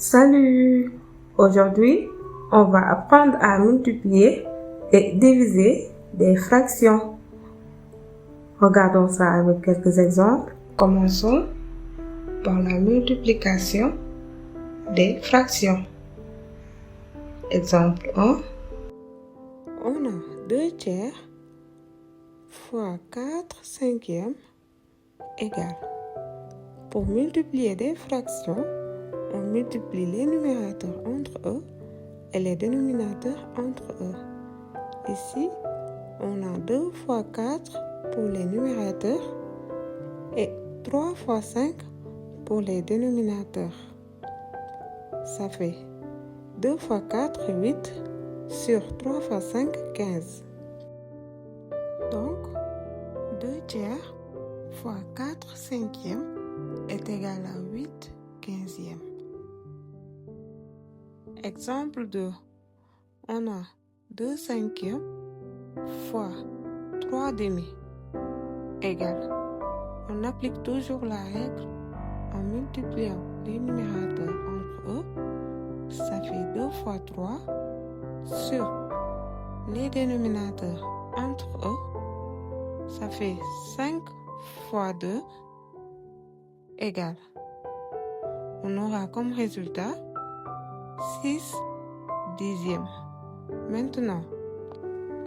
Salut! Aujourd'hui, on va apprendre à multiplier et diviser des fractions. Regardons ça avec quelques exemples. Commençons par la multiplication des fractions. Exemple 1. On a 2 tiers fois 4 cinquièmes égale. Pour multiplier des fractions, on multiplie les numérateurs entre eux et les dénominateurs entre eux. Ici, on a 2 fois 4 pour les numérateurs et 3 fois 5 pour les dénominateurs. Ça fait 2 fois 4, 8, sur 3 fois 5, 15. Donc, 2 tiers fois 4 cinquièmes est égal à 8 quinzièmes. Exemple 2. On a 2 cinquièmes fois 3 demi égale. On applique toujours la règle en multipliant les numérateurs entre eux. Ça fait 2 fois 3 sur les dénominateurs entre eux. Ça fait 5 fois 2 égale. On aura comme résultat 6 dixièmes. Maintenant,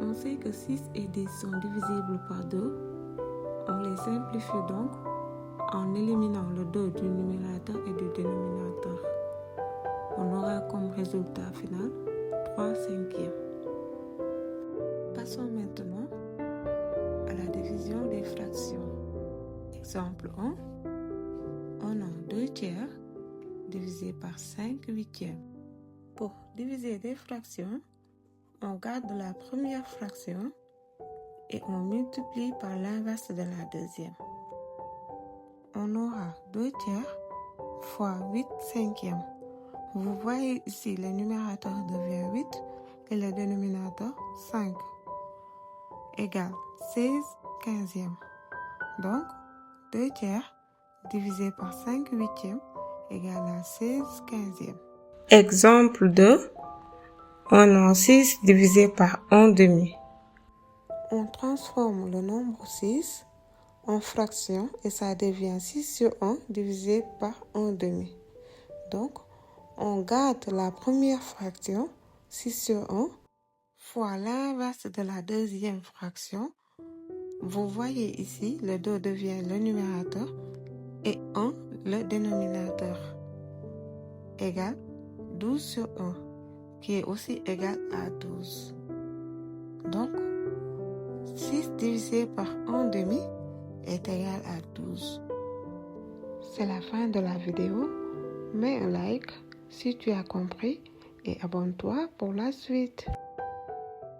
on sait que 6 et 10 sont divisibles par 2. On les simplifie donc en éliminant le 2 du numérateur et du dénominateur. On aura comme résultat final 3 cinquièmes. Passons maintenant à la division des fractions. Exemple 1. On a 2 tiers divisé par 5 huitièmes. Pour diviser des fractions, on garde la première fraction et on multiplie par l'inverse de la deuxième. On aura 2 tiers fois 8 cinquièmes. Vous voyez ici, le numérateur devient 8 et le dénominateur 5 égale 16 quinzièmes. Donc, 2 tiers divisé par 5 huitièmes égale à 16 quinzièmes. Exemple 2. On a 6 divisé par 1 demi. On transforme le nombre 6 en fraction et ça devient 6 sur 1 divisé par 1 demi. Donc, on garde la première fraction, 6 sur 1, fois l'inverse de la deuxième fraction. Vous voyez ici, le 2 devient le numérateur et 1 le dénominateur, égale 12 sur 1, qui est aussi égal à 12. Donc, 6 divisé par 1 demi est égal à 12. C'est la fin de la vidéo. Mets un like si tu as compris et abonne-toi pour la suite.